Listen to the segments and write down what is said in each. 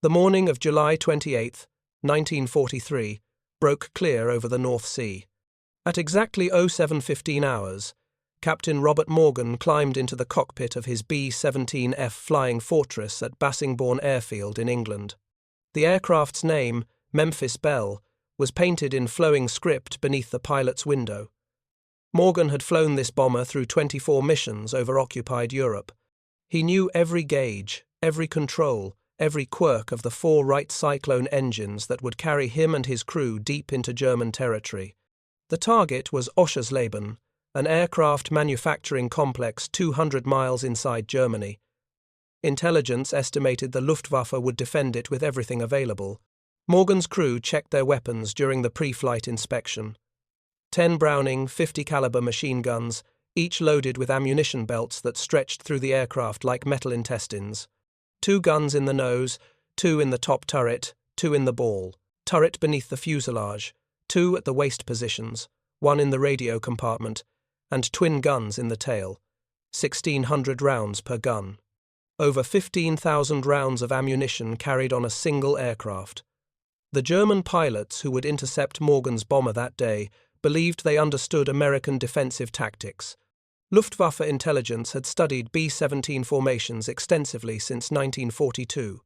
The morning of July 28, 1943, broke clear over the North Sea. At exactly 07:15 hours, Captain Robert Morgan climbed into the cockpit of his B-17F Flying Fortress at Bassingbourn Airfield in England. The aircraft's name, Memphis Belle, was painted in flowing script beneath the pilot's window. Morgan had flown this bomber through 24 missions over occupied Europe. He knew every gauge, every control, every quirk of the 4 Wright Cyclone engines that would carry him and his crew deep into German territory. The target was Oschersleben, an aircraft manufacturing complex 200 miles inside Germany. Intelligence estimated the Luftwaffe would defend it with everything available. Morgan's crew checked their weapons during the pre-flight inspection. 10 Browning 50 caliber machine guns, each loaded with ammunition belts that stretched through the aircraft like metal intestines. 2 guns in the nose, 2 in the top turret, 2 in the ball, turret beneath the fuselage, 2 at the waist positions, 1 in the radio compartment, and twin guns in the tail. 1,600 rounds per gun. Over 15,000 rounds of ammunition carried on a single aircraft. The German pilots who would intercept Morgan's bomber that day believed they understood American defensive tactics. Luftwaffe intelligence had studied B-17 formations extensively since 1942.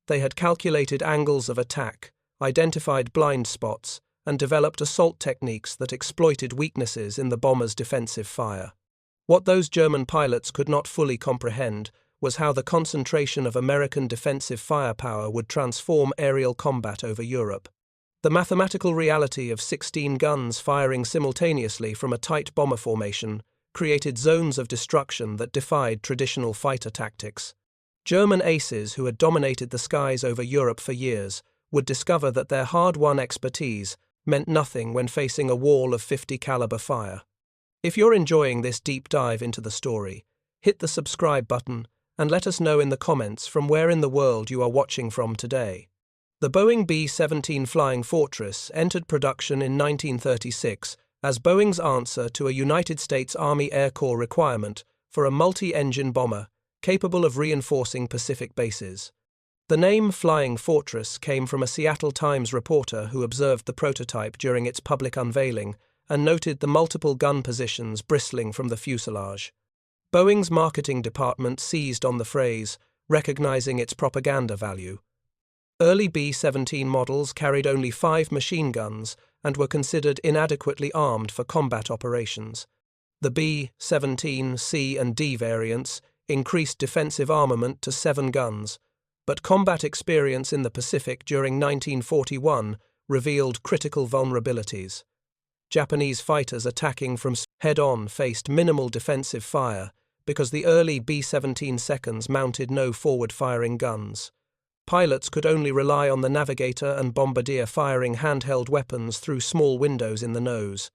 They had calculated angles of attack, identified blind spots, and developed assault techniques that exploited weaknesses in the bomber's defensive fire. What those German pilots could not fully comprehend was how the concentration of American defensive firepower would transform aerial combat over Europe. The mathematical reality of 16 guns firing simultaneously from a tight bomber formation created zones of destruction that defied traditional fighter tactics. German aces who had dominated the skies over Europe for years would discover that their hard-won expertise meant nothing when facing a wall of 50 caliber fire. If you're enjoying this deep dive into the story, hit the subscribe button and let us know in the comments from where in the world you are watching from today. The Boeing B-17 Flying Fortress entered production in 1936 as Boeing's answer to a United States Army Air Corps requirement for a multi-engine bomber capable of reinforcing Pacific bases. The name Flying Fortress came from a Seattle Times reporter who observed the prototype during its public unveiling and noted the multiple gun positions bristling from the fuselage. Boeing's marketing department seized on the phrase, recognizing its propaganda value. Early B-17 models carried only 5 machine guns and were considered inadequately armed for combat operations. The B-17 C and D variants increased defensive armament to 7 guns, but combat experience in the Pacific during 1941 revealed critical vulnerabilities. Japanese fighters attacking from head-on faced minimal defensive fire because the early B-17 seconds mounted no forward-firing guns. Pilots could only rely on the navigator and bombardier firing handheld weapons through small windows in the nose.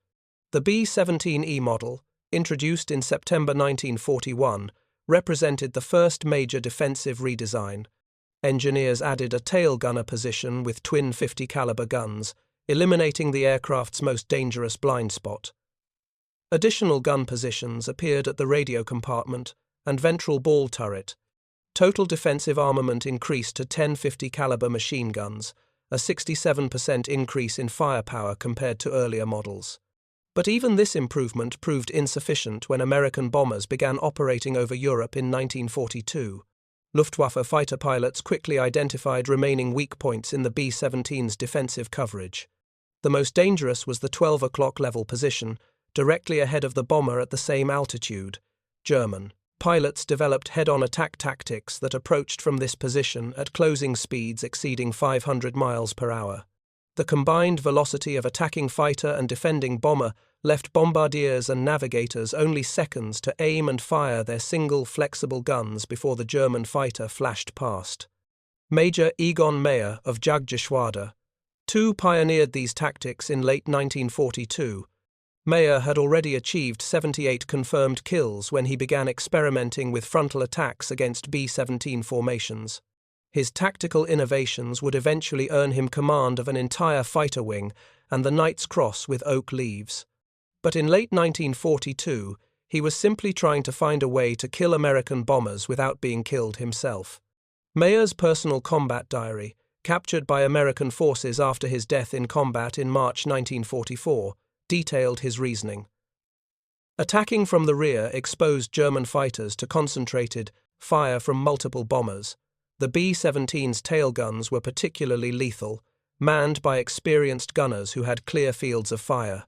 The B-17E model, introduced in September 1941, represented the first major defensive redesign. Engineers added a tail gunner position with twin 50 caliber guns, eliminating the aircraft's most dangerous blind spot. Additional gun positions appeared at the radio compartment and ventral ball turret. Total defensive armament increased to 10 50 caliber machine guns, a 67% increase in firepower compared to earlier models. But even this improvement proved insufficient when American bombers began operating over Europe in 1942. Luftwaffe fighter pilots quickly identified remaining weak points in the B-17's defensive coverage. The most dangerous was the 12 o'clock level position, directly ahead of the bomber at the same altitude. German pilots developed head-on attack tactics that approached from this position at closing speeds exceeding 500 miles per hour. The combined velocity of attacking fighter and defending bomber left bombardiers and navigators only seconds to aim and fire their single flexible guns before the German fighter flashed past. Major Egon Meyer of Jagdgeschwader pioneered these tactics in late 1942. Meyer had already achieved 78 confirmed kills when he began experimenting with frontal attacks against B-17 formations. His tactical innovations would eventually earn him command of an entire fighter wing and the Knight's Cross with oak leaves. But in late 1942, he was simply trying to find a way to kill American bombers without being killed himself. Mayer's personal combat diary, captured by American forces after his death in combat in March 1944, detailed his reasoning. Attacking from the rear exposed German fighters to concentrated fire from multiple bombers. The B-17s tail guns were particularly lethal, manned by experienced gunners who had clear fields of fire.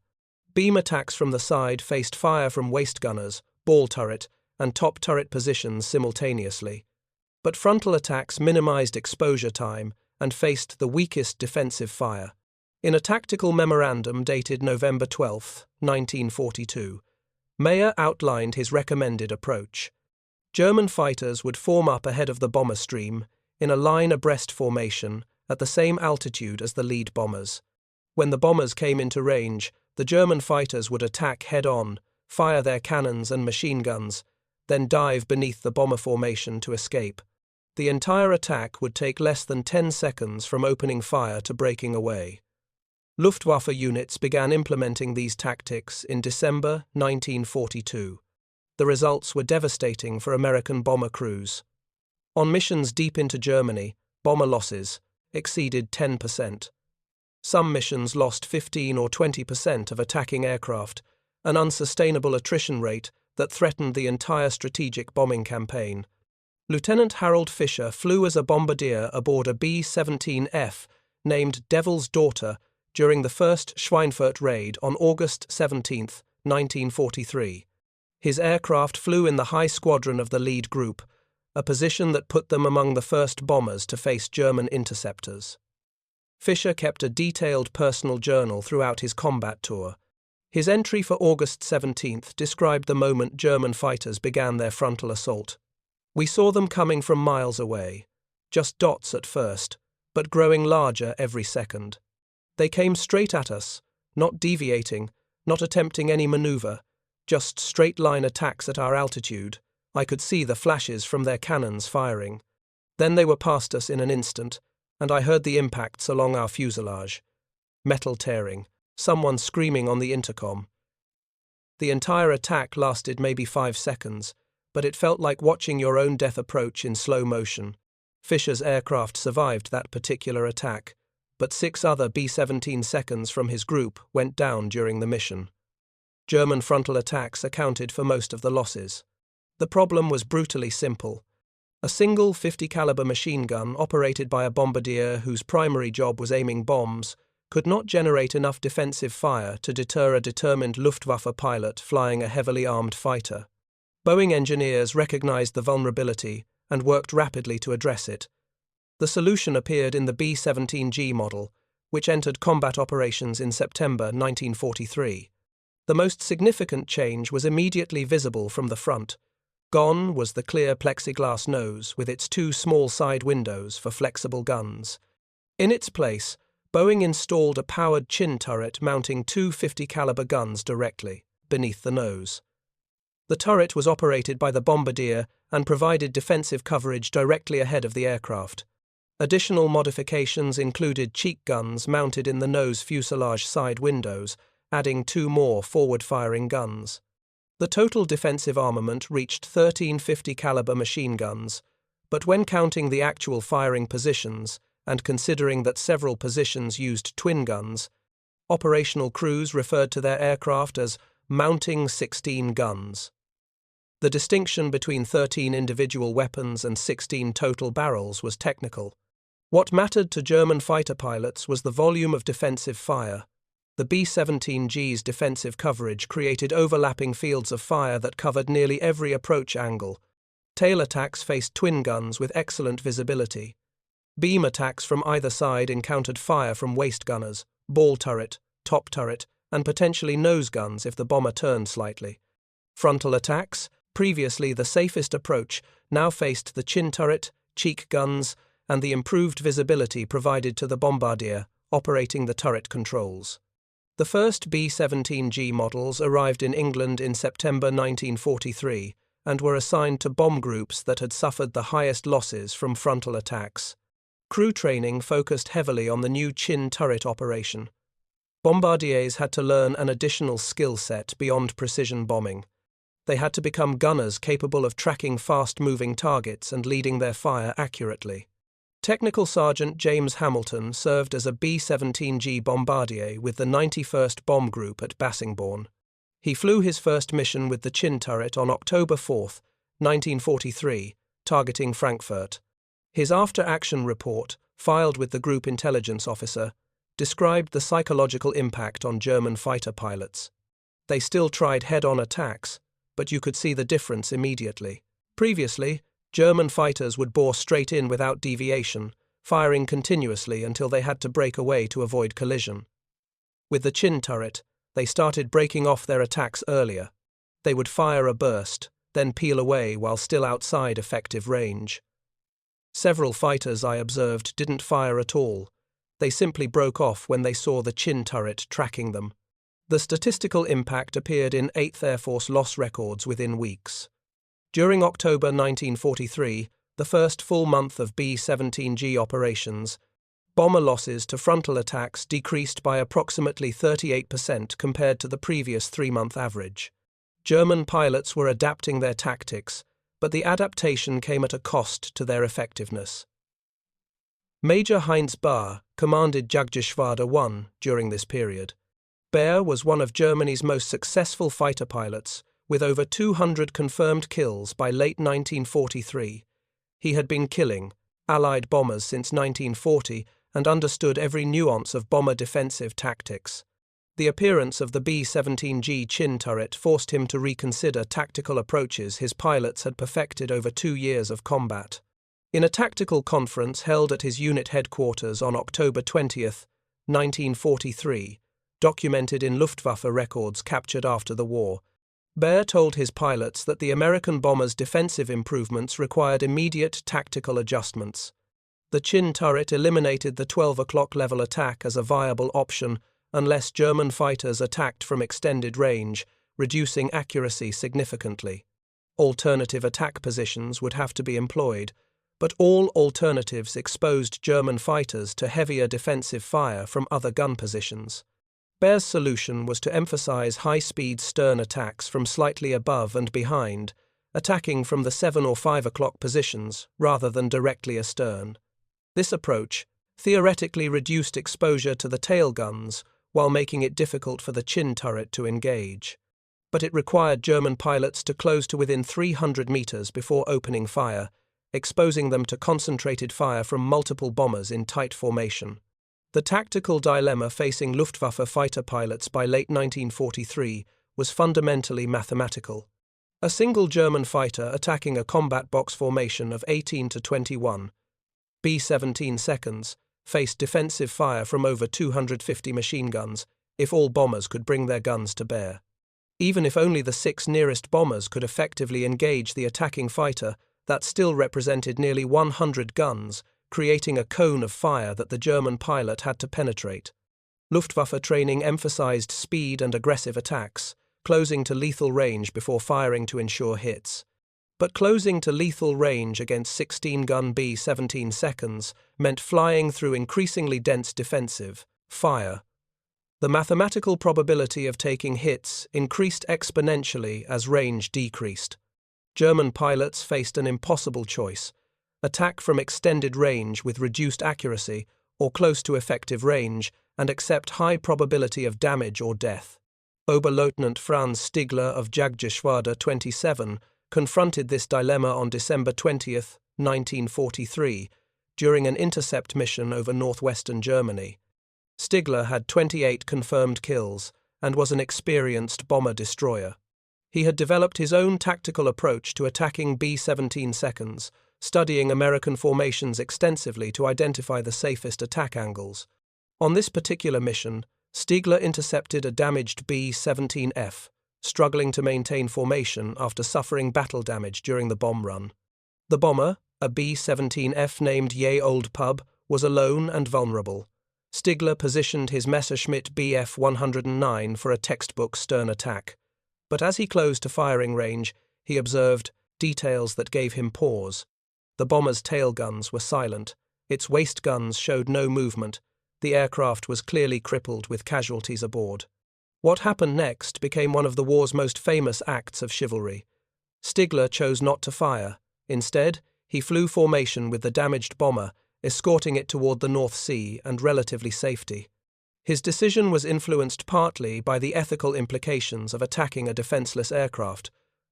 Beam attacks from the side faced fire from waist gunners, ball turret, and top turret positions simultaneously. But frontal attacks minimized exposure time and faced the weakest defensive fire. In a tactical memorandum dated November 12, 1942, Mayer outlined his recommended approach. German fighters would form up ahead of the bomber stream, in a line abreast formation, at the same altitude as the lead bombers. When the bombers came into range, the German fighters would attack head-on, fire their cannons and machine guns, then dive beneath the bomber formation to escape. The entire attack would take less than 10 seconds from opening fire to breaking away. Luftwaffe units began implementing these tactics in December 1942. The results were devastating for American bomber crews. On missions deep into Germany, bomber losses exceeded 10%. Some missions lost 15 or 20% of attacking aircraft, an unsustainable attrition rate that threatened the entire strategic bombing campaign. Lieutenant Harold Fisher flew as a bombardier aboard a B-17F named Devil's Daughter during the first Schweinfurt raid on August 17, 1943. His aircraft flew in the high squadron of the lead group, a position that put them among the first bombers to face German interceptors. Fisher kept a detailed personal journal throughout his combat tour. His entry for August 17th described the moment German fighters began their frontal assault. We saw them coming from miles away, just dots at first, but growing larger every second. They came straight at us, not deviating, not attempting any maneuver, just straight-line attacks at our altitude. I could see the flashes from their cannons firing. Then they were past us in an instant, and I heard the impacts along our fuselage. Metal tearing, someone screaming on the intercom. The entire attack lasted maybe 5 seconds, but it felt like watching your own death approach in slow motion. Fisher's aircraft survived that particular attack, but 6 other B-17 seconds from his group went down during the mission. German frontal attacks accounted for most of the losses. The problem was brutally simple. A single 50 caliber machine gun operated by a bombardier whose primary job was aiming bombs could not generate enough defensive fire to deter a determined Luftwaffe pilot flying a heavily armed fighter. Boeing engineers recognized the vulnerability and worked rapidly to address it. The solution appeared in the B-17G model, which entered combat operations in September 1943. The most significant change was immediately visible from the front. Gone was the clear plexiglass nose with its 2 small side windows for flexible guns. In its place, Boeing installed a powered chin turret mounting 2 50 caliber guns directly beneath the nose. The turret was operated by the bombardier and provided defensive coverage directly ahead of the aircraft. Additional modifications included cheek guns mounted in the nose fuselage side windows, adding 2 more forward-firing guns. The total defensive armament reached 13 50 caliber machine guns, but when counting the actual firing positions and considering that several positions used twin guns, operational crews referred to their aircraft as mounting 16 guns. The distinction between 13 individual weapons and 16 total barrels was technical. What mattered to German fighter pilots was the volume of defensive fire. The B-17G's defensive coverage created overlapping fields of fire that covered nearly every approach angle. Tail attacks faced twin guns with excellent visibility. Beam attacks from either side encountered fire from waist gunners, ball turret, top turret, and potentially nose guns if the bomber turned slightly. Frontal attacks, previously the safest approach, now faced the chin turret, cheek guns, and the improved visibility provided to the bombardier operating the turret controls. The first B-17G models arrived in England in September 1943 and were assigned to bomb groups that had suffered the highest losses from frontal attacks. Crew training focused heavily on the new chin turret operation. Bombardiers had to learn an additional skill set beyond precision bombing. They had to become gunners capable of tracking fast-moving targets and leading their fire accurately. Technical Sergeant James Hamilton served as a B-17G bombardier with the 91st Bomb Group at Bassingbourn. He flew his first mission with the Chin turret on October 4, 1943, targeting Frankfurt. His after-action report, filed with the Group Intelligence Officer, described the psychological impact on German fighter pilots. They still tried head-on attacks, but you could see the difference immediately. Previously, German fighters would bore straight in without deviation, firing continuously until they had to break away to avoid collision. With the Chin turret, they started breaking off their attacks earlier. They would fire a burst, then peel away while still outside effective range. Several fighters I observed didn't fire at all. They simply broke off when they saw the Chin turret tracking them. The statistical impact appeared in 8th Air Force loss records within weeks. During October 1943, the first full month of B-17G operations, bomber losses to frontal attacks decreased by approximately 38% compared to the previous 3-month average. German pilots were adapting their tactics, but the adaptation came at a cost to their effectiveness. Major Heinz Bahr commanded Jagdgeschwader 1 during this period. Bahr was one of Germany's most successful fighter pilots, with over 200 confirmed kills by late 1943. He had been killing Allied bombers since 1940 and understood every nuance of bomber defensive tactics. The appearance of the B-17G Chin turret forced him to reconsider tactical approaches his pilots had perfected over 2 years of combat. In a tactical conference held at his unit headquarters on October 20, 1943, documented in Luftwaffe records captured after the war, Bahr told his pilots that the American bombers' defensive improvements required immediate tactical adjustments. The Chin turret eliminated the 12 o'clock level attack as a viable option unless German fighters attacked from extended range, reducing accuracy significantly. Alternative attack positions would have to be employed, but all alternatives exposed German fighters to heavier defensive fire from other gun positions. Bahr's solution was to emphasize high-speed stern attacks from slightly above and behind, attacking from the 7 or 5 o'clock positions rather than directly astern. This approach theoretically reduced exposure to the tail guns while making it difficult for the Chin turret to engage. But it required German pilots to close to within 300 meters before opening fire, exposing them to concentrated fire from multiple bombers in tight formation. The tactical dilemma facing Luftwaffe fighter pilots by late 1943 was fundamentally mathematical. A single German fighter attacking a combat box formation of 18 to 21 B-17 seconds faced defensive fire from over 250 machine guns if all bombers could bring their guns to bear. Even if only the 6 nearest bombers could effectively engage the attacking fighter, that still represented nearly 100 guns, creating a cone of fire that the German pilot had to penetrate. Luftwaffe training emphasized speed and aggressive attacks, closing to lethal range before firing to ensure hits. But closing to lethal range against 16-gun B-17 seconds meant flying through increasingly dense defensive fire. The mathematical probability of taking hits increased exponentially as range decreased. German pilots faced an impossible choice: attack from extended range with reduced accuracy or close to effective range and accept high probability of damage or death. Oberleutnant Franz Stigler of Jagdgeschwader 27 confronted this dilemma on December 20, 1943, during an intercept mission over northwestern Germany. Stigler had 28 confirmed kills and was an experienced bomber-destroyer. He had developed his own tactical approach to attacking B-17 seconds, studying American formations extensively to identify the safest attack angles. On this particular mission, Stigler intercepted a damaged B-17F, struggling to maintain formation after suffering battle damage during the bomb run. The bomber, a B-17F named Ye Old Pub, was alone and vulnerable. Stigler positioned his Messerschmitt Bf-109 for a textbook stern attack, but as he closed to firing range, he observed details that gave him pause. The bomber's tail guns were silent, its waist guns showed no movement, the aircraft was clearly crippled with casualties aboard. What happened next became one of the war's most famous acts of chivalry. Stigler chose not to fire. Instead, he flew formation with the damaged bomber, escorting it toward the North Sea and relatively safety. His decision was influenced partly by the ethical implications of attacking a defenseless aircraft,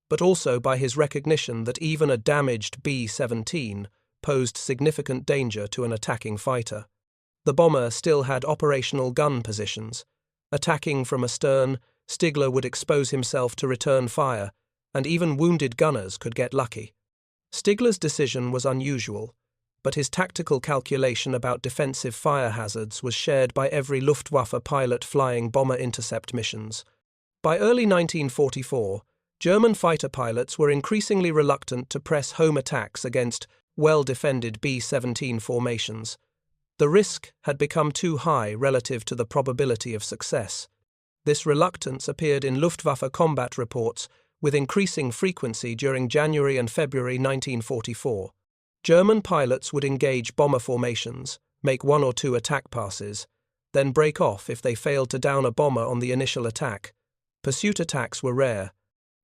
but also by his recognition that even a damaged B-17 posed significant danger to an attacking fighter. The bomber still had operational gun positions. Attacking from astern, Stigler would expose himself to return fire, and even wounded gunners could get lucky. Stigler's decision was unusual, but his tactical calculation about defensive fire hazards was shared by every Luftwaffe pilot flying bomber intercept missions. By early 1944, German fighter pilots were increasingly reluctant to press home attacks against well-defended B-17 formations. The risk had become too high relative to the probability of success. This reluctance appeared in Luftwaffe combat reports with increasing frequency during January and February 1944. German pilots would engage bomber formations, make one or two attack passes, then break off if they failed to down a bomber on the initial attack. Pursuit attacks were rare.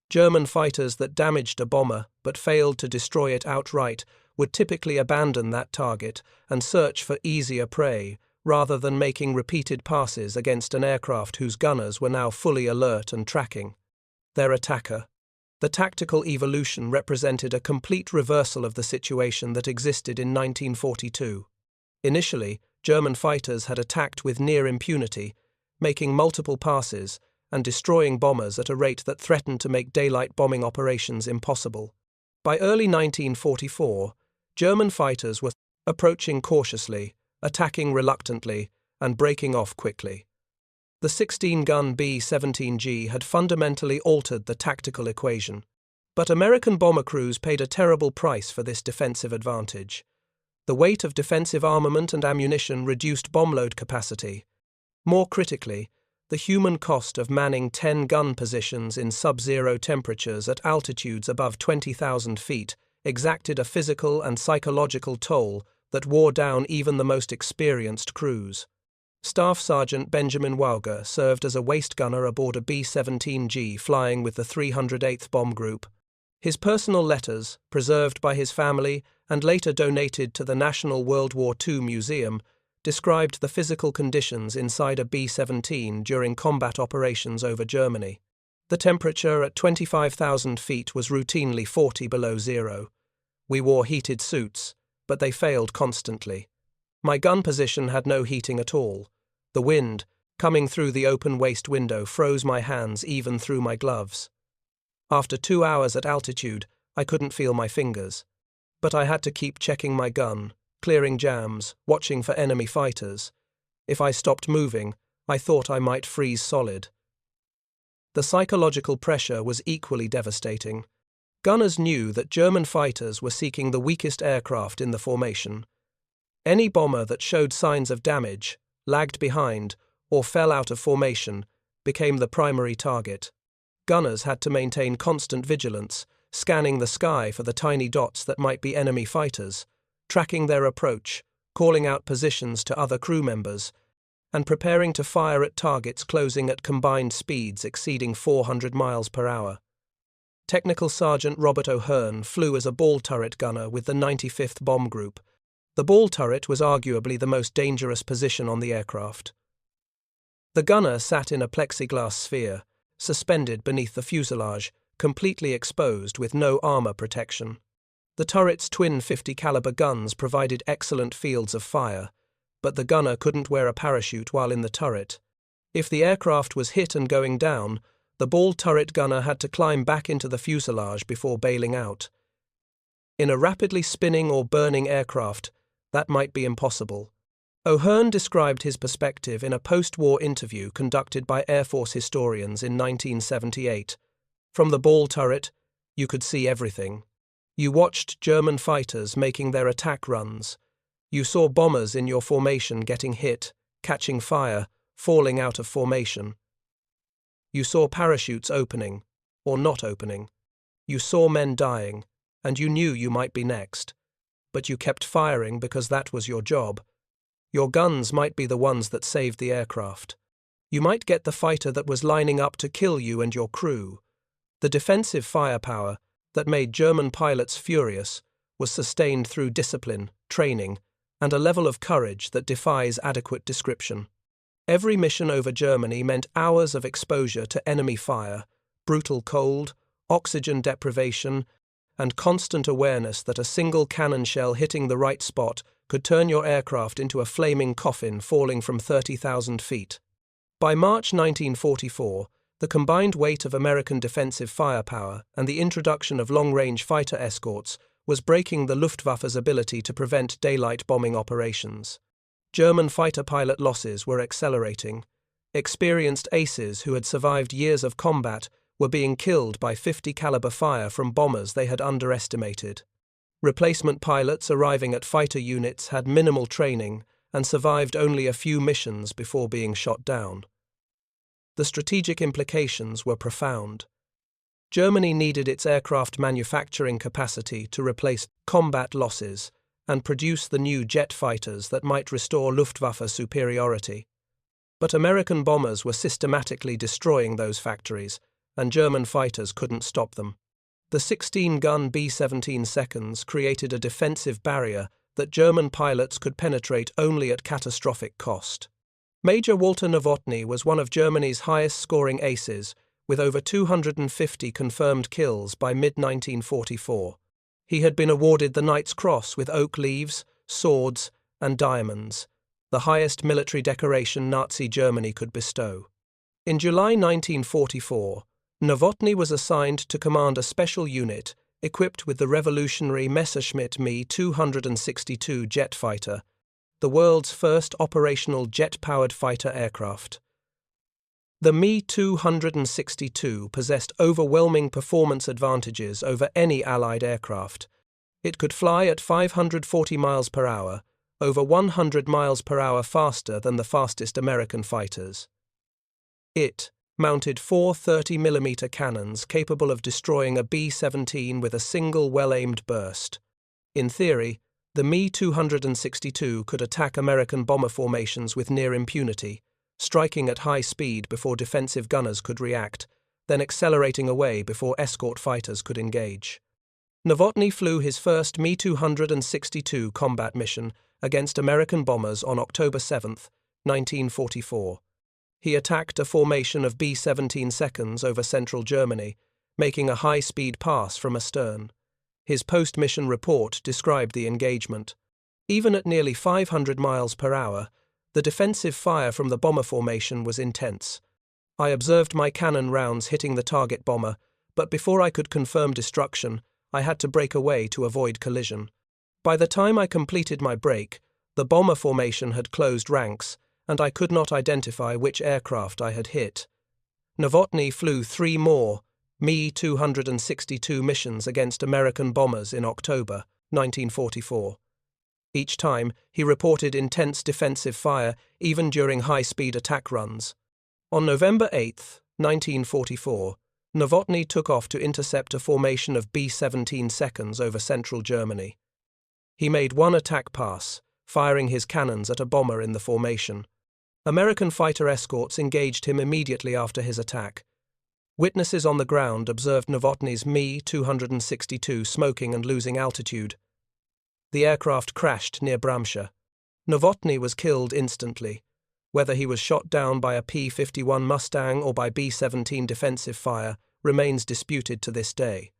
German fighters that damaged a bomber but failed to destroy it outright would typically abandon that target and search for easier prey, rather than making repeated passes against an aircraft whose gunners were now fully alert and tracking their attacker. The tactical evolution represented a complete reversal of the situation that existed in 1942. Initially, German fighters had attacked with near impunity, making multiple passes and destroying bombers at a rate that threatened to make daylight bombing operations impossible. By early 1944, German fighters were approaching cautiously, attacking reluctantly, and breaking off quickly. The 16-gun B-17G had fundamentally altered the tactical equation. But American bomber crews paid a terrible price for this defensive advantage. The weight of defensive armament and ammunition reduced bomb load capacity. More critically, the human cost of manning 10 gun positions in sub-zero temperatures at altitudes above 20,000 feet exacted a physical and psychological toll that wore down even the most experienced crews. Staff Sergeant Benjamin Wauger served as a waist gunner aboard a B-17G flying with the 308th Bomb Group. His personal letters, preserved by his family and later donated to the National World War II Museum, described the physical conditions inside a B-17 during combat operations over Germany. The temperature at 25,000 feet was routinely 40 below zero. We wore heated suits, but they failed constantly. My gun position had no heating at all. The wind, coming through the open waist window, froze my hands even through my gloves. After 2 hours at altitude, I couldn't feel my fingers. But I had to keep checking my gun, clearing jams, watching for enemy fighters. If I stopped moving, I thought I might freeze solid. The psychological pressure was equally devastating. Gunners knew that German fighters were seeking the weakest aircraft in the formation. Any bomber that showed signs of damage, lagged behind, or fell out of formation became the primary target. Gunners had to maintain constant vigilance, scanning the sky for the tiny dots that might be enemy fighters, tracking their approach, calling out positions to other crew members, and preparing to fire at targets closing at combined speeds exceeding 400 miles per hour. Technical Sergeant Robert O'Hearn flew as a ball turret gunner with the 95th Bomb Group. The ball turret was arguably the most dangerous position on the aircraft. The gunner sat in a plexiglass sphere, suspended beneath the fuselage, completely exposed with no armor protection. The turret's twin 50-caliber guns provided excellent fields of fire, but the gunner couldn't wear a parachute while in the turret. If the aircraft was hit and going down, the ball turret gunner had to climb back into the fuselage before bailing out. In a rapidly spinning or burning aircraft, that might be impossible. O'Hearn described his perspective in a post-war interview conducted by Air Force historians in 1978. From the ball turret, you could see everything. You watched German fighters making their attack runs. You saw bombers in your formation getting hit, catching fire, falling out of formation. You saw parachutes opening, or not opening. You saw men dying, and you knew you might be next. But you kept firing because that was your job. Your guns might be the ones that saved the aircraft. you might get the fighter that was lining up to kill you and your crew. The defensive firepower that made German pilots furious was sustained through discipline, training, and a level of courage that defies adequate description. Every mission over Germany meant hours of exposure to enemy fire, brutal cold, oxygen deprivation, and constant awareness that a single cannon shell hitting the right spot could turn your aircraft into a flaming coffin falling from 30,000 feet. By March 1944, the combined weight of American defensive firepower and the introduction of long-range fighter escorts was breaking the Luftwaffe's ability to prevent daylight bombing operations. German fighter pilot losses were accelerating. Experienced aces who had survived years of combat were being killed by 50 caliber fire from bombers they had underestimated. Replacement pilots arriving at fighter units had minimal training and survived only a few missions before being shot down. The strategic implications were profound. Germany needed its aircraft manufacturing capacity to replace combat losses and produce the new jet fighters that might restore Luftwaffe superiority. But American bombers were systematically destroying those factories, and German fighters couldn't stop them. The 16-gun B-17 seconds created a defensive barrier that German pilots could penetrate only at catastrophic cost. Major Walter Novotny was one of Germany's highest-scoring aces, with over 250 confirmed kills by mid-1944. He had been awarded the Knight's Cross with oak leaves, swords, and diamonds, the highest military decoration Nazi Germany could bestow. In July 1944, Novotny was assigned to command a special unit equipped with the revolutionary Messerschmitt Me-262 jet fighter, the world's first operational jet-powered fighter aircraft. The Me-262 possessed overwhelming performance advantages over any Allied aircraft. It could fly at 540 miles per hour, over 100 miles per hour faster than the fastest American fighters. It mounted four 30mm cannons capable of destroying a B-17 with a single well-aimed burst. In theory, the Me-262 could attack American bomber formations with near impunity, striking at high speed before defensive gunners could react, then accelerating away before escort fighters could engage. Novotny flew his first Me-262 combat mission against American bombers on October 7, 1944. He attacked a formation of B-17 seconds over central Germany, making a high-speed pass from astern. His post-mission report described the engagement. Even at nearly 500 miles per hour, the defensive fire from the bomber formation was intense. I observed my cannon rounds hitting the target bomber, but before I could confirm destruction, I had to break away to avoid collision. By the time I completed my break, the bomber formation had closed ranks, and I could not identify which aircraft I had hit. Novotny flew 3 more Me-262 missions against American bombers in October 1944. Each time, he reported intense defensive fire even during high-speed attack runs. On November 8, 1944, Novotny took off to intercept a formation of B-17 seconds over central Germany. He made one attack pass, firing his cannons at a bomber in the formation. American fighter escorts engaged him immediately after his attack. Witnesses on the ground observed Novotny's Me-262 smoking and losing altitude. The aircraft crashed near Bramsche. Novotny was killed instantly. Whether he was shot down by a P-51 Mustang or by B-17 defensive fire remains disputed to this day.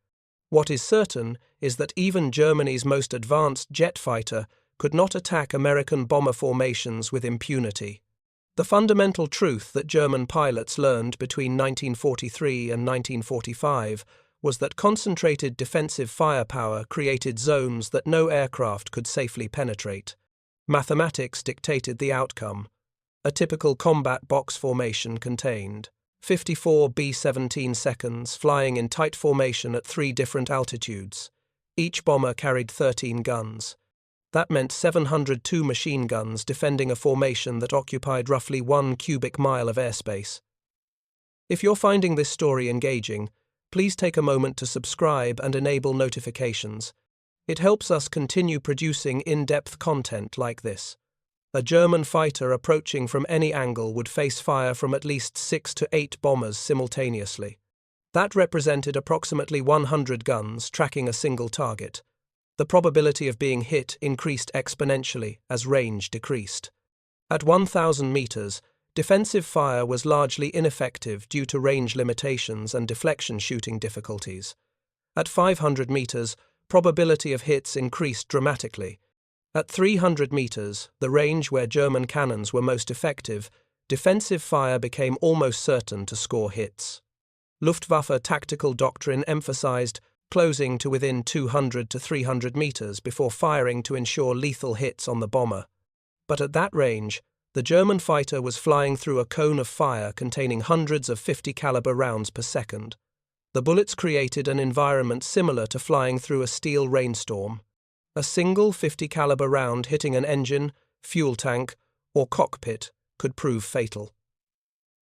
What is certain is that even Germany's most advanced jet fighter could not attack American bomber formations with impunity. The fundamental truth that German pilots learned between 1943 and 1945 was that concentrated defensive firepower created zones that no aircraft could safely penetrate. Mathematics dictated the outcome. A typical combat box formation contained 54 B-17 seconds flying in tight formation at 3 different altitudes. Each bomber carried 13 guns. That meant 702 machine guns defending a formation that occupied roughly 1 cubic mile of airspace. If you're finding this story engaging, please take a moment to subscribe and enable notifications. It helps us continue producing in-depth content like this. A German fighter approaching from any angle would face fire from at least 6 to 8 bombers simultaneously. That represented approximately 100 guns tracking a single target. The probability of being hit increased exponentially as range decreased. At 1,000 meters, defensive fire was largely ineffective due to range limitations and deflection shooting difficulties. At 500 meters, probability of hits increased dramatically. At 300 meters, the range where German cannons were most effective, defensive fire became almost certain to score hits. Luftwaffe tactical doctrine emphasized closing to within 200 to 300 meters before firing to ensure lethal hits on the bomber. But at that range, the German fighter was flying through a cone of fire containing hundreds of 50 caliber rounds per second. The bullets created an environment similar to flying through a steel rainstorm. A single 50 caliber round hitting an engine, fuel tank, or cockpit could prove fatal.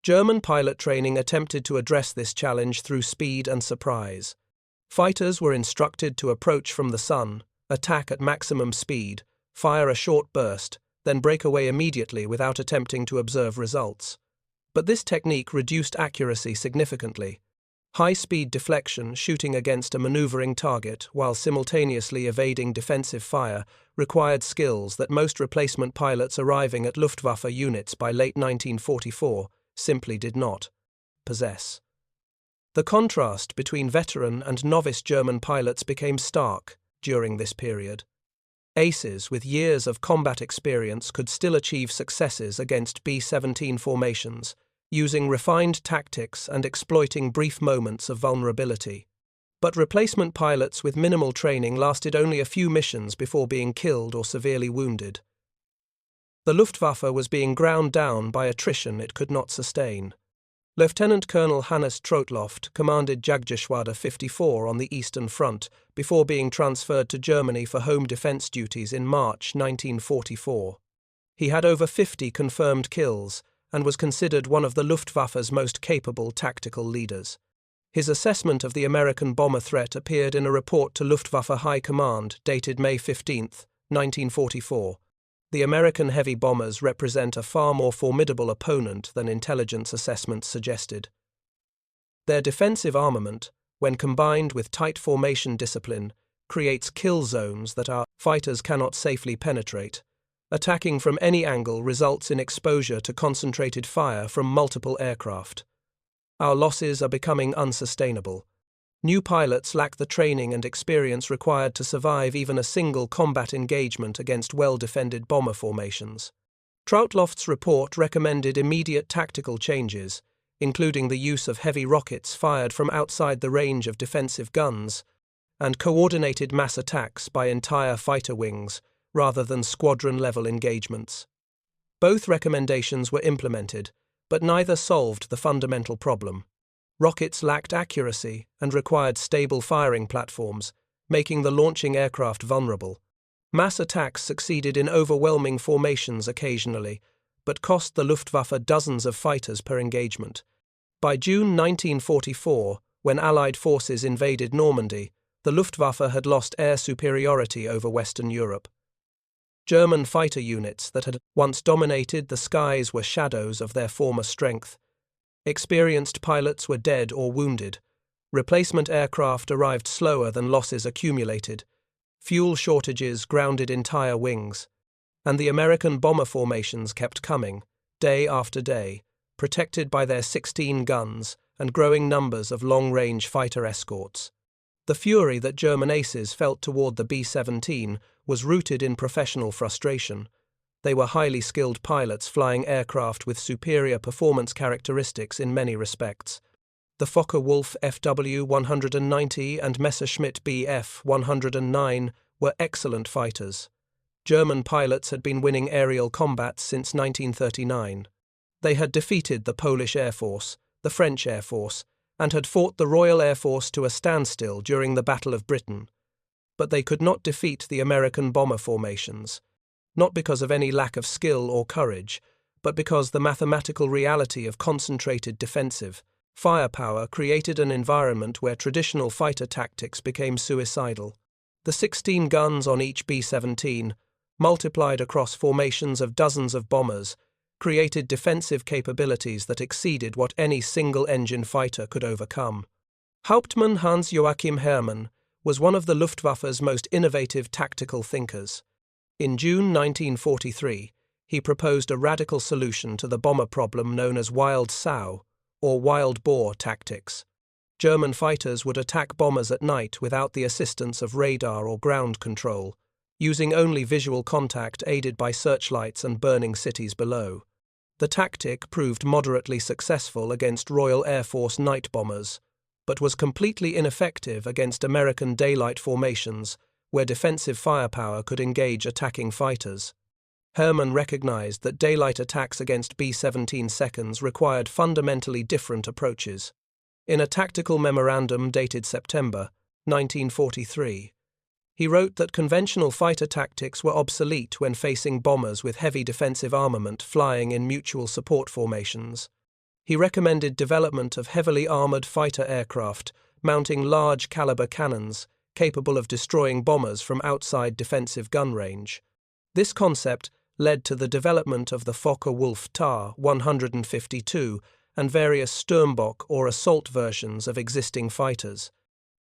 German pilot training attempted to address this challenge through speed and surprise. Fighters were instructed to approach from the sun, attack at maximum speed, fire a short burst, then break away immediately without attempting to observe results. But this technique reduced accuracy significantly. High-speed deflection, shooting against a maneuvering target while simultaneously evading defensive fire, required skills that most replacement pilots arriving at Luftwaffe units by late 1944 simply did not possess. The contrast between veteran and novice German pilots became stark during this period. Aces with years of combat experience could still achieve successes against B-17 formations, using refined tactics and exploiting brief moments of vulnerability. But replacement pilots with minimal training lasted only a few missions before being killed or severely wounded. The Luftwaffe was being ground down by attrition it could not sustain. Lieutenant Colonel Hannes Trotloft commanded Jagdgeschwader 54 on the Eastern Front before being transferred to Germany for home defense duties in March 1944. He had over 50 confirmed kills and was considered one of the Luftwaffe's most capable tactical leaders. His assessment of the American bomber threat appeared in a report to Luftwaffe High Command dated May 15, 1944. The American heavy bombers represent a far more formidable opponent than intelligence assessments suggested. Their defensive armament, when combined with tight formation discipline, creates kill zones that our fighters cannot safely penetrate. Attacking from any angle results in exposure to concentrated fire from multiple aircraft. Our losses are becoming unsustainable. New pilots lack the training and experience required to survive even a single combat engagement against well-defended bomber formations. Troutloft's report recommended immediate tactical changes, including the use of heavy rockets fired from outside the range of defensive guns, and coordinated mass attacks by entire fighter wings, rather than squadron-level engagements. Both recommendations were implemented, but neither solved the fundamental problem. Rockets lacked accuracy and required stable firing platforms, making the launching aircraft vulnerable. Mass attacks succeeded in overwhelming formations occasionally, but cost the Luftwaffe dozens of fighters per engagement. By June 1944, when Allied forces invaded Normandy, the Luftwaffe had lost air superiority over Western Europe. German fighter units that had once dominated the skies were shadows of their former strength. Experienced pilots were dead or wounded. Replacement aircraft arrived slower than losses accumulated. Fuel shortages grounded entire wings. And the American bomber formations kept coming, day after day, protected by their 16 guns and growing numbers of long-range fighter escorts. The fury that German aces felt toward the B-17 was rooted in professional frustration. They were highly skilled pilots flying aircraft with superior performance characteristics in many respects. The Focke-Wulf FW-190 and Messerschmitt Bf-109 were excellent fighters. German pilots had been winning aerial combats since 1939. They had defeated the Polish Air Force, the French Air Force, and had fought the Royal Air Force to a standstill during the Battle of Britain. But they could not defeat the American bomber formations. Not because of any lack of skill or courage, but because the mathematical reality of concentrated defensive firepower created an environment where traditional fighter tactics became suicidal. The 16 guns on each B-17 multiplied across formations of dozens of bombers, created defensive capabilities that exceeded what any single-engine fighter could overcome. Hauptmann Hans-Joachim Hermann was one of the Luftwaffe's most innovative tactical thinkers. In June 1943, he proposed a radical solution to the bomber problem known as wild sow, or wild boar tactics. German fighters would attack bombers at night without the assistance of radar or ground control, using only visual contact aided by searchlights and burning cities below. The tactic proved moderately successful against Royal Air Force night bombers, but was completely ineffective against American daylight formations where defensive firepower could engage attacking fighters. Hermann recognized that daylight attacks against B-17 seconds required fundamentally different approaches. In a tactical memorandum dated September 1943, he wrote that conventional fighter tactics were obsolete when facing bombers with heavy defensive armament flying in mutual support formations. He recommended development of heavily armored fighter aircraft mounting large-caliber cannons capable of destroying bombers from outside defensive gun range. This concept led to the development of the Focke-Wulf Ta-152 and various Sturmbock or assault versions of existing fighters.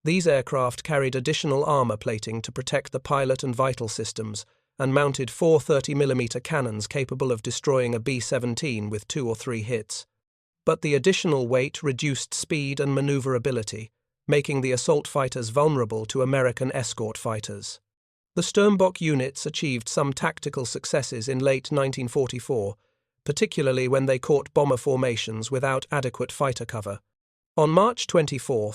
These aircraft carried additional armor plating to protect the pilot and vital systems and mounted 4 30mm cannons capable of destroying a B-17 with 2 or 3 hits. But the additional weight reduced speed and maneuverability, making the assault fighters vulnerable to American escort fighters. The Sturmbock units achieved some tactical successes in late 1944, particularly when they caught bomber formations without adequate fighter cover. On March 24,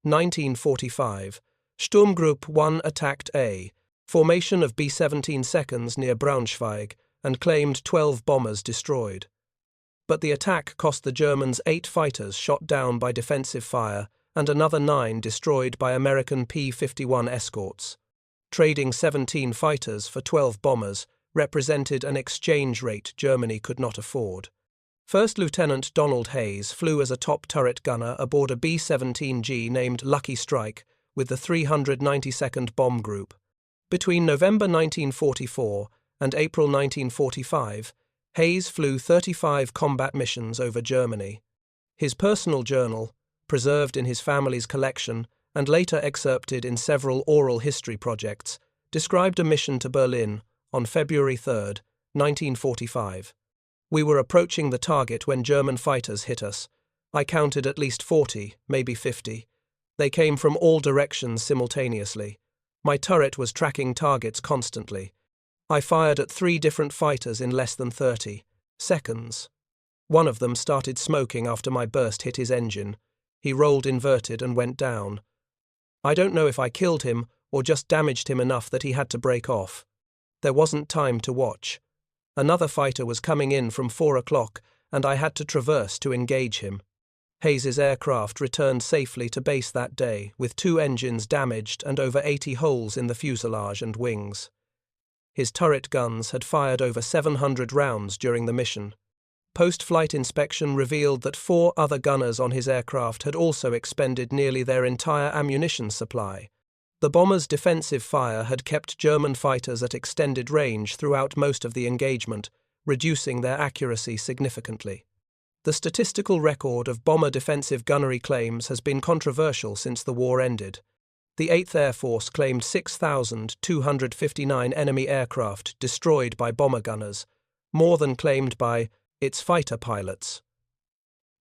1945, Sturmgruppe 1 attacked A, formation of B-17 seconds near Braunschweig, and claimed 12 bombers destroyed. But the attack cost the Germans 8 fighters shot down by defensive fire and another 9 destroyed by American P-51 escorts. Trading 17 fighters for 12 bombers represented an exchange rate Germany could not afford. First Lieutenant Donald Hayes flew as a top turret gunner aboard a B-17G named Lucky Strike with the 392nd Bomb Group. Between November 1944 and April 1945, Hayes flew 35 combat missions over Germany. His personal journal, preserved in his family's collection and later excerpted in several oral history projects, described a mission to Berlin on February 3, 1945. We were approaching the target when German fighters hit us. I counted at least 40, maybe 50. They came from all directions simultaneously. My turret was tracking targets constantly. I fired at 3 different fighters in less than 30 seconds. One of them started smoking after my burst hit his engine. He rolled inverted and went down. I don't know if I killed him or just damaged him enough that he had to break off. There wasn't time to watch. Another fighter was coming in from 4 o'clock, and I had to traverse to engage him. Hayes's aircraft returned safely to base that day, with 2 engines damaged and over 80 holes in the fuselage and wings. His turret guns had fired over 700 rounds during the mission. Post-flight inspection revealed that 4 other gunners on his aircraft had also expended nearly their entire ammunition supply. The bomber's defensive fire had kept German fighters at extended range throughout most of the engagement, reducing their accuracy significantly. The statistical record of bomber defensive gunnery claims has been controversial since the war ended. The 8th Air Force claimed 6,259 enemy aircraft destroyed by bomber gunners, more than claimed by its fighter pilots.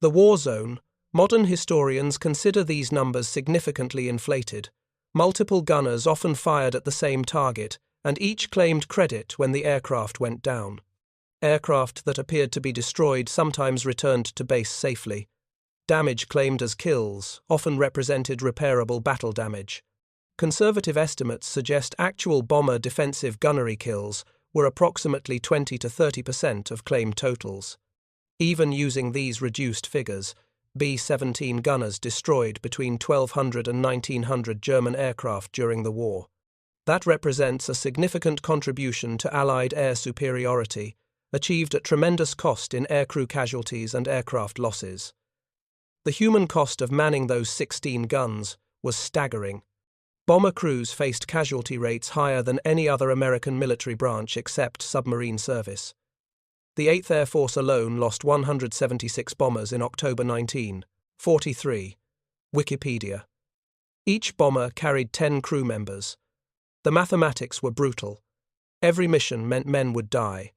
The war zone, modern historians consider these numbers significantly inflated. Multiple gunners often fired at the same target, and each claimed credit when the aircraft went down. Aircraft that appeared to be destroyed sometimes returned to base safely. Damage claimed as kills often represented repairable battle damage. Conservative estimates suggest actual bomber defensive gunnery kills were approximately 20 to 30% of claimed totals. Even using these reduced figures, B-17 gunners destroyed between 1,200 and 1,900 German aircraft during the war. That represents a significant contribution to Allied air superiority, achieved at tremendous cost in aircrew casualties and aircraft losses. The human cost of manning those 16 guns was staggering. Bomber crews faced casualty rates higher than any other American military branch except submarine service. The 8th Air Force alone lost 176 bombers in October 1943. Wikipedia. Each bomber carried 10 crew members. The mathematics were brutal. Every mission meant men would die.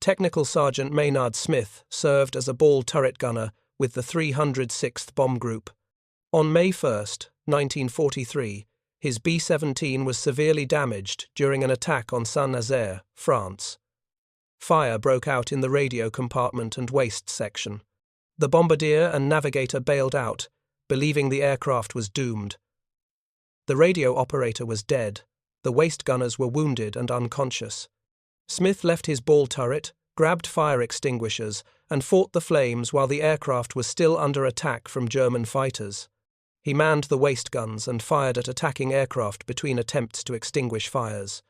Technical Sergeant Maynard Smith served as a ball turret gunner with the 306th Bomb Group. On May 1, 1943, his B-17 was severely damaged during an attack on Saint-Nazaire, France. Fire broke out in the radio compartment and waist section. The bombardier and navigator bailed out, believing the aircraft was doomed. The radio operator was dead. The waist gunners were wounded and unconscious. Smith left his ball turret, grabbed fire extinguishers, and fought the flames while the aircraft was still under attack from German fighters. He manned the waist guns and fired at attacking aircraft between attempts to extinguish fires.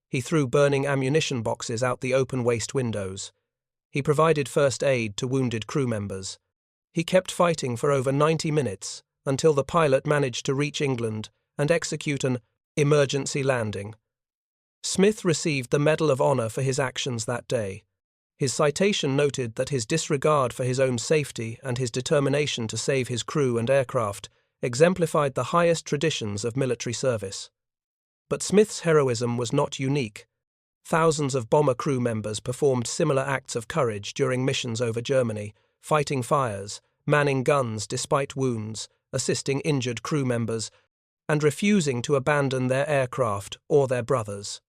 He threw burning ammunition boxes out the open waist windows. He provided first aid to wounded crew members. He kept fighting for over 90 minutes until the pilot managed to reach England and execute an emergency landing. Smith received the Medal of Honor for his actions that day. His citation noted that his disregard for his own safety and his determination to save his crew and aircraft exemplified the highest traditions of military service. But Smith's heroism was not unique. Thousands of bomber crew members performed similar acts of courage during missions over Germany, fighting fires, manning guns despite wounds, assisting injured crew members, and refusing to abandon their aircraft or their brothers.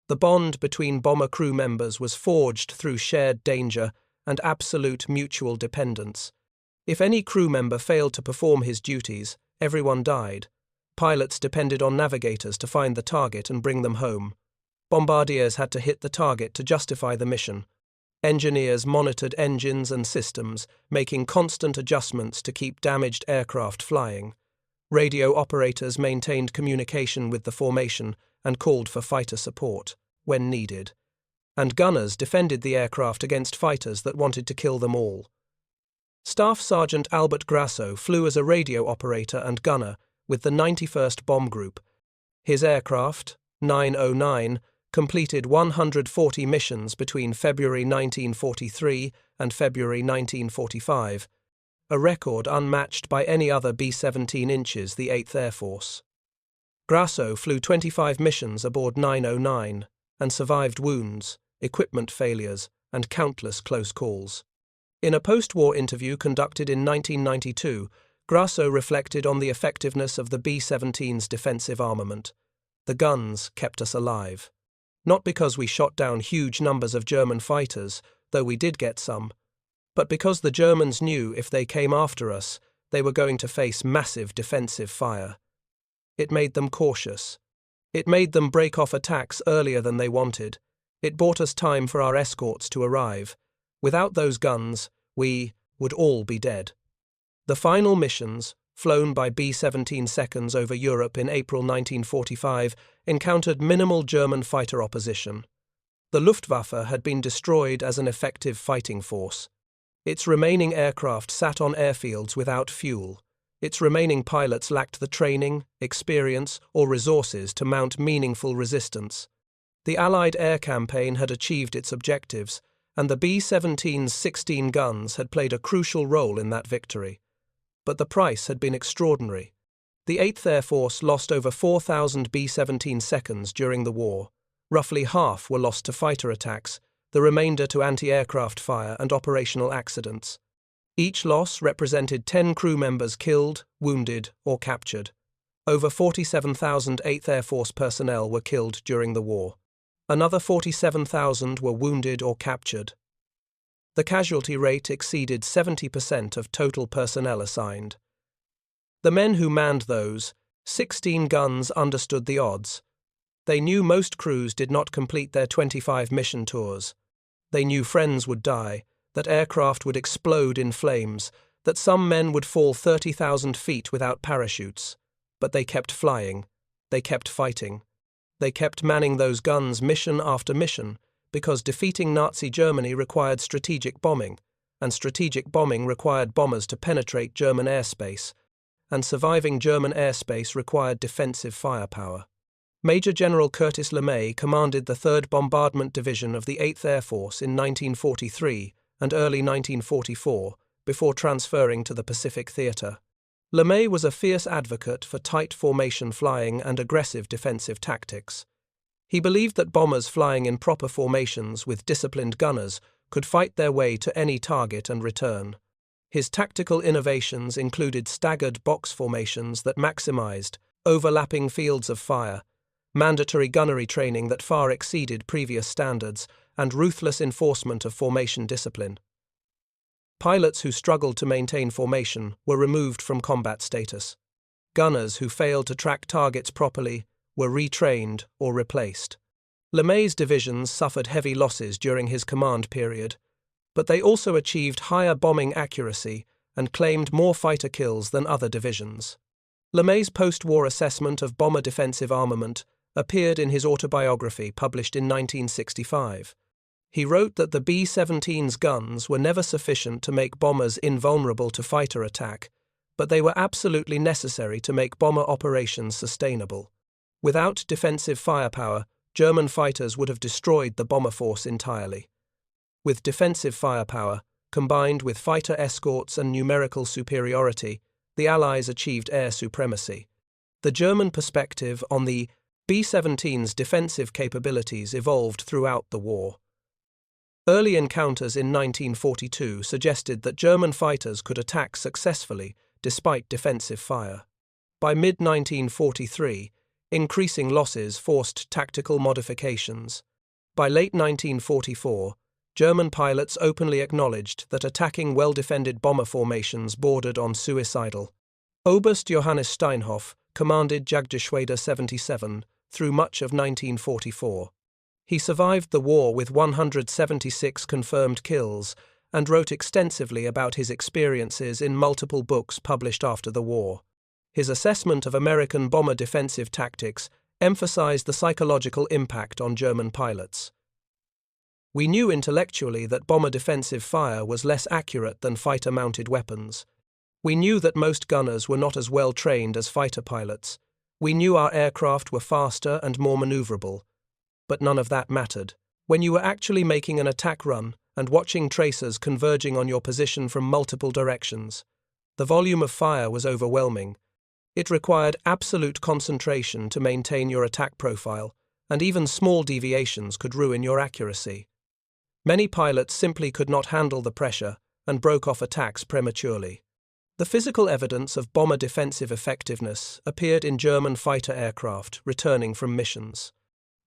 The bond between bomber crew members was forged through shared danger and absolute mutual dependence. If any crew member failed to perform his duties, everyone died. Pilots depended on navigators to find the target and bring them home. Bombardiers had to hit the target to justify the mission. Engineers monitored engines and systems, making constant adjustments to keep damaged aircraft flying. Radio operators maintained communication with the formation and called for fighter support when needed. And gunners defended the aircraft against fighters that wanted to kill them all. Staff Sergeant Albert Grasso flew as a radio operator and gunner with the 91st Bomb Group. His aircraft, 909, completed 140 missions between February 1943 and February 1945, a record unmatched by any other B-17 inches the 8th Air Force. Grasso flew 25 missions aboard 909 and survived wounds, equipment failures, and countless close calls. In a post-war interview conducted in 1992, Grasso reflected on the effectiveness of the B-17's defensive armament. The guns kept us alive. Not because we shot down huge numbers of German fighters, though we did get some, but because the Germans knew if they came after us, they were going to face massive defensive fire. It made them cautious. It made them break off attacks earlier than they wanted. It bought us time for our escorts to arrive. Without those guns, we would all be dead. The final missions, flown by B-17 seconds over Europe in April 1945, encountered minimal German fighter opposition. The Luftwaffe had been destroyed as an effective fighting force. Its remaining aircraft sat on airfields without fuel. Its remaining pilots lacked the training, experience, or resources to mount meaningful resistance. The Allied air campaign had achieved its objectives, and the B-17's 16 guns had played a crucial role in that victory. But the price had been extraordinary. The 8th Air Force lost over 4,000 B-17 seconds during the war. Roughly half were lost to fighter attacks, the remainder to anti-aircraft fire and operational accidents. Each loss represented 10 crew members killed, wounded, or captured. Over 47,000 8th Air Force personnel were killed during the war. Another 47,000 were wounded or captured. The casualty rate exceeded 70% of total personnel assigned. The men who manned those 16 guns understood the odds. They knew most crews did not complete their 25 mission tours. They knew friends would die, that aircraft would explode in flames, that some men would fall 30,000 feet without parachutes. But they kept flying. They kept fighting. They kept manning those guns mission after mission, because defeating Nazi Germany required strategic bombing, and strategic bombing required bombers to penetrate German airspace, and surviving German airspace required defensive firepower. Major General Curtis LeMay commanded the 3rd Bombardment Division of the 8th Air Force in 1943 and early 1944, before transferring to the Pacific Theater. LeMay was a fierce advocate for tight formation flying and aggressive defensive tactics. He believed that bombers flying in proper formations with disciplined gunners could fight their way to any target and return. His tactical innovations included staggered box formations that maximized overlapping fields of fire, mandatory gunnery training that far exceeded previous standards, and ruthless enforcement of formation discipline. Pilots who struggled to maintain formation were removed from combat status. Gunners who failed to track targets properly were retrained or replaced. LeMay's divisions suffered heavy losses during his command period, but they also achieved higher bombing accuracy and claimed more fighter kills than other divisions. LeMay's post-war assessment of bomber defensive armament appeared in his autobiography published in 1965. He wrote that the B-17s guns were never sufficient to make bombers invulnerable to fighter attack, but they were absolutely necessary to make bomber operations sustainable. Without defensive firepower, German fighters would have destroyed the bomber force entirely. With defensive firepower, combined with fighter escorts and numerical superiority, the Allies achieved air supremacy. The German perspective on the B-17's defensive capabilities evolved throughout the war. Early encounters in 1942 suggested that German fighters could attack successfully despite defensive fire. By mid-1943, increasing losses forced tactical modifications. By late 1944, German pilots openly acknowledged that attacking well-defended bomber formations bordered on suicidal. Oberst Johannes Steinhoff commanded Jagdgeschwader 77 through much of 1944. He survived the war with 176 confirmed kills and wrote extensively about his experiences in multiple books published after the war. His assessment of American bomber defensive tactics emphasized the psychological impact on German pilots. We knew intellectually that bomber defensive fire was less accurate than fighter-mounted weapons. We knew that most gunners were not as well trained as fighter pilots. We knew our aircraft were faster and more maneuverable. But none of that mattered. When you were actually making an attack run and watching tracers converging on your position from multiple directions, the volume of fire was overwhelming. It required absolute concentration to maintain your attack profile, and even small deviations could ruin your accuracy. Many pilots simply could not handle the pressure and broke off attacks prematurely. The physical evidence of bomber defensive effectiveness appeared in German fighter aircraft returning from missions.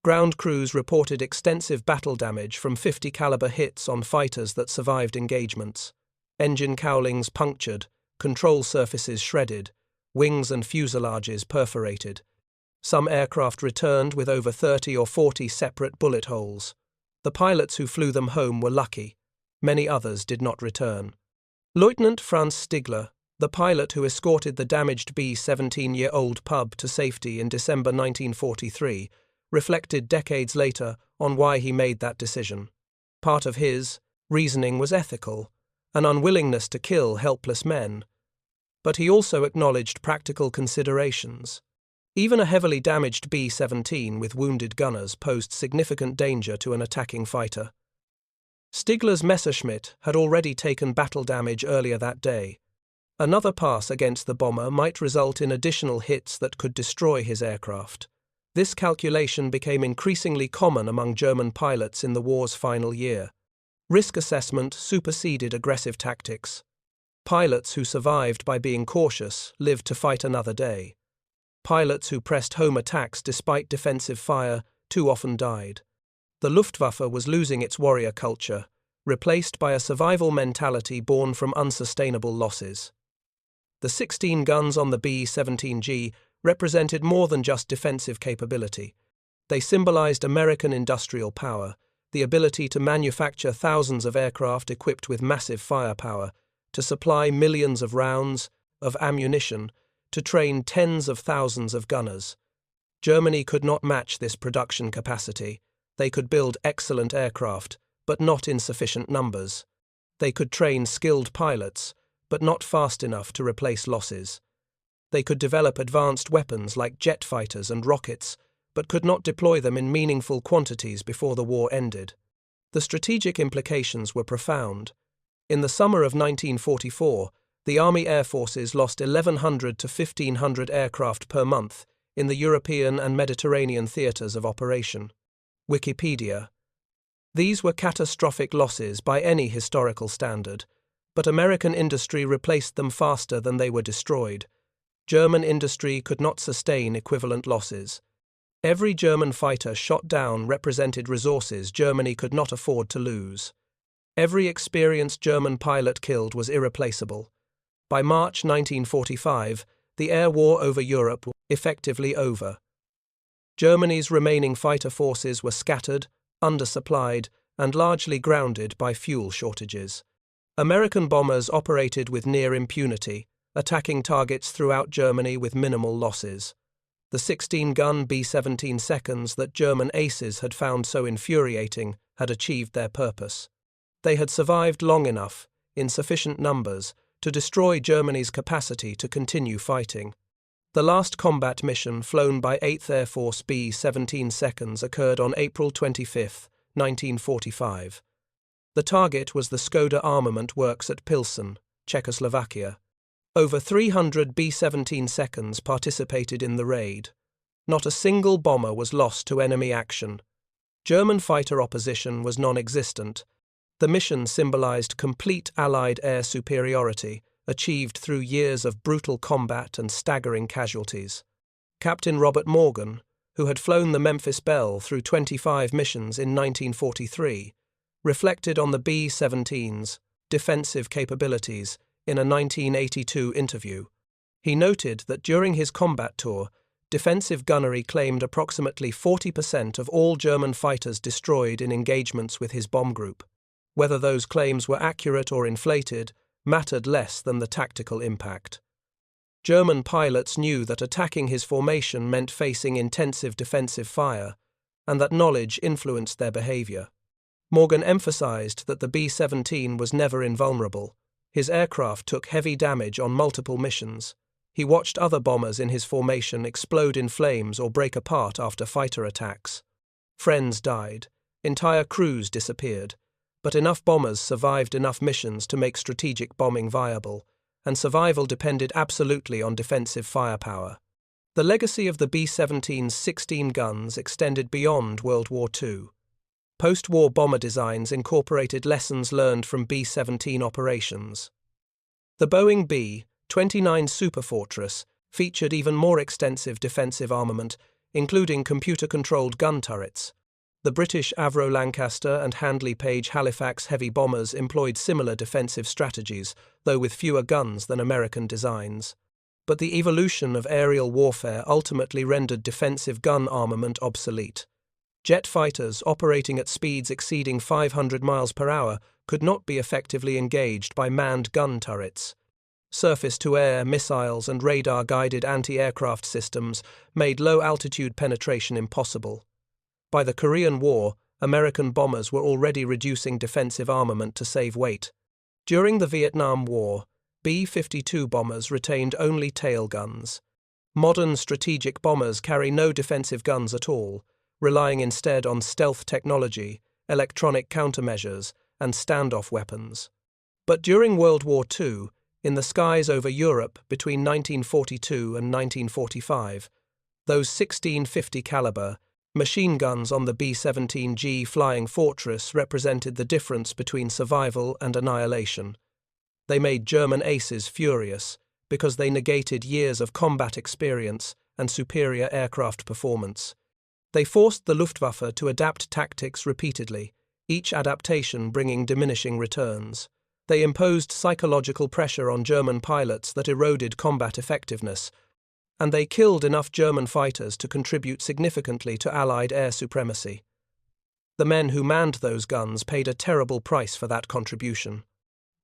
Ground crews reported extensive battle damage from 50 caliber hits on fighters that survived engagements. Engine cowlings punctured, control surfaces shredded, wings and fuselages perforated. Some aircraft returned with over 30 or 40 separate bullet holes. The pilots who flew them home were lucky. Many others did not return. Lieutenant Franz Stigler, the pilot who escorted the damaged B-17-year-old Pub to safety in December 1943, reflected decades later on why he made that decision. Part of his reasoning was ethical, an unwillingness to kill helpless men. But he also acknowledged practical considerations. Even a heavily damaged B-17 with wounded gunners posed significant danger to an attacking fighter. Stigler's Messerschmitt had already taken battle damage earlier that day. Another pass against the bomber might result in additional hits that could destroy his aircraft. This calculation became increasingly common among German pilots in the war's final year. Risk assessment superseded aggressive tactics. Pilots who survived by being cautious lived to fight another day. Pilots who pressed home attacks despite defensive fire too often died. The Luftwaffe was losing its warrior culture, replaced by a survival mentality born from unsustainable losses. The 16 guns on the B-17G represented more than just defensive capability. They symbolized American industrial power, the ability to manufacture thousands of aircraft equipped with massive firepower, to supply millions of rounds of ammunition, to train tens of thousands of gunners. Germany could not match this production capacity. They could build excellent aircraft, but not in sufficient numbers. They could train skilled pilots, but not fast enough to replace losses. They could develop advanced weapons like jet fighters and rockets, but could not deploy them in meaningful quantities before the war ended. The strategic implications were profound. In the summer of 1944, the Army Air Forces lost 1,100 to 1,500 aircraft per month in the European and Mediterranean theatres of operation. Wikipedia. These were catastrophic losses by any historical standard, but American industry replaced them faster than they were destroyed. German industry could not sustain equivalent losses. Every German fighter shot down represented resources Germany could not afford to lose. Every experienced German pilot killed was irreplaceable. By March 1945, the air war over Europe was effectively over. Germany's remaining fighter forces were scattered, undersupplied, and largely grounded by fuel shortages. American bombers operated with near impunity, attacking targets throughout Germany with minimal losses. The 16-gun B-17 seconds that German aces had found so infuriating had achieved their purpose. They had survived long enough, in sufficient numbers, to destroy Germany's capacity to continue fighting. The last combat mission flown by 8th Air Force B-17 seconds occurred on April 25, 1945. The target was the Škoda Armament Works at Pilsen, Czechoslovakia. Over 300 B-17 seconds participated in the raid. Not a single bomber was lost to enemy action. German fighter opposition was non-existent. The mission symbolized complete Allied air superiority, achieved through years of brutal combat and staggering casualties. Captain Robert Morgan, who had flown the Memphis Belle through 25 missions in 1943, reflected on the B-17's defensive capabilities in a 1982 interview. He noted that during his combat tour, defensive gunnery claimed approximately 40% of all German fighters destroyed in engagements with his bomb group. Whether those claims were accurate or inflated mattered less than the tactical impact. German pilots knew that attacking his formation meant facing intensive defensive fire, and that knowledge influenced their behavior. Morgan emphasized that the B-17 was never invulnerable. His aircraft took heavy damage on multiple missions. He watched other bombers in his formation explode in flames or break apart after fighter attacks. Friends died. Entire crews disappeared. But enough bombers survived enough missions to make strategic bombing viable, and survival depended absolutely on defensive firepower. The legacy of the B-17's 16 guns extended beyond World War II. Post-war bomber designs incorporated lessons learned from B-17 operations. The Boeing B-29 Superfortress featured even more extensive defensive armament, including computer-controlled gun turrets. The British Avro Lancaster and Handley Page Halifax heavy bombers employed similar defensive strategies, though with fewer guns than American designs. But the evolution of aerial warfare ultimately rendered defensive gun armament obsolete. Jet fighters operating at speeds exceeding 500 miles per hour could not be effectively engaged by manned gun turrets. Surface-to-air missiles and radar-guided anti-aircraft systems made low-altitude penetration impossible. By the Korean War, American bombers were already reducing defensive armament to save weight. During the Vietnam War, B-52 bombers retained only tail guns. Modern strategic bombers carry no defensive guns at all, relying instead on stealth technology, electronic countermeasures, and standoff weapons. But during World War II, in the skies over Europe between 1942 and 1945, those 1650 caliber machine guns on the B-17G Flying Fortress represented the difference between survival and annihilation. They made German aces furious because they negated years of combat experience and superior aircraft performance. They forced the Luftwaffe to adapt tactics repeatedly, each adaptation bringing diminishing returns. They imposed psychological pressure on German pilots that eroded combat effectiveness, and they killed enough German fighters to contribute significantly to Allied air supremacy. The men who manned those guns paid a terrible price for that contribution.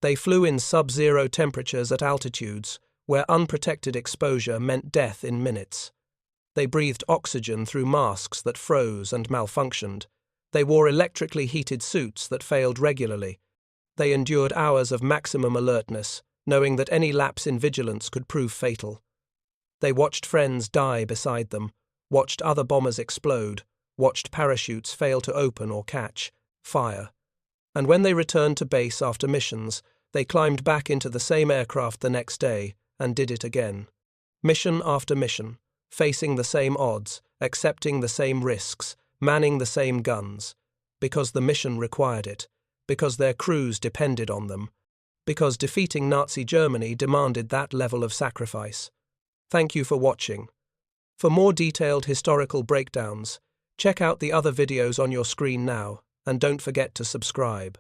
They flew in sub-zero temperatures at altitudes, where unprotected exposure meant death in minutes. They breathed oxygen through masks that froze and malfunctioned. They wore electrically heated suits that failed regularly. They endured hours of maximum alertness, knowing that any lapse in vigilance could prove fatal. They watched friends die beside them, watched other bombers explode, watched parachutes fail to open or catch fire. And when they returned to base after missions, they climbed back into the same aircraft the next day and did it again. Mission after mission, facing the same odds, accepting the same risks, manning the same guns, because the mission required it, because their crews depended on them, because defeating Nazi Germany demanded that level of sacrifice. Thank you for watching. For more detailed historical breakdowns, check out the other videos on your screen now, and don't forget to subscribe.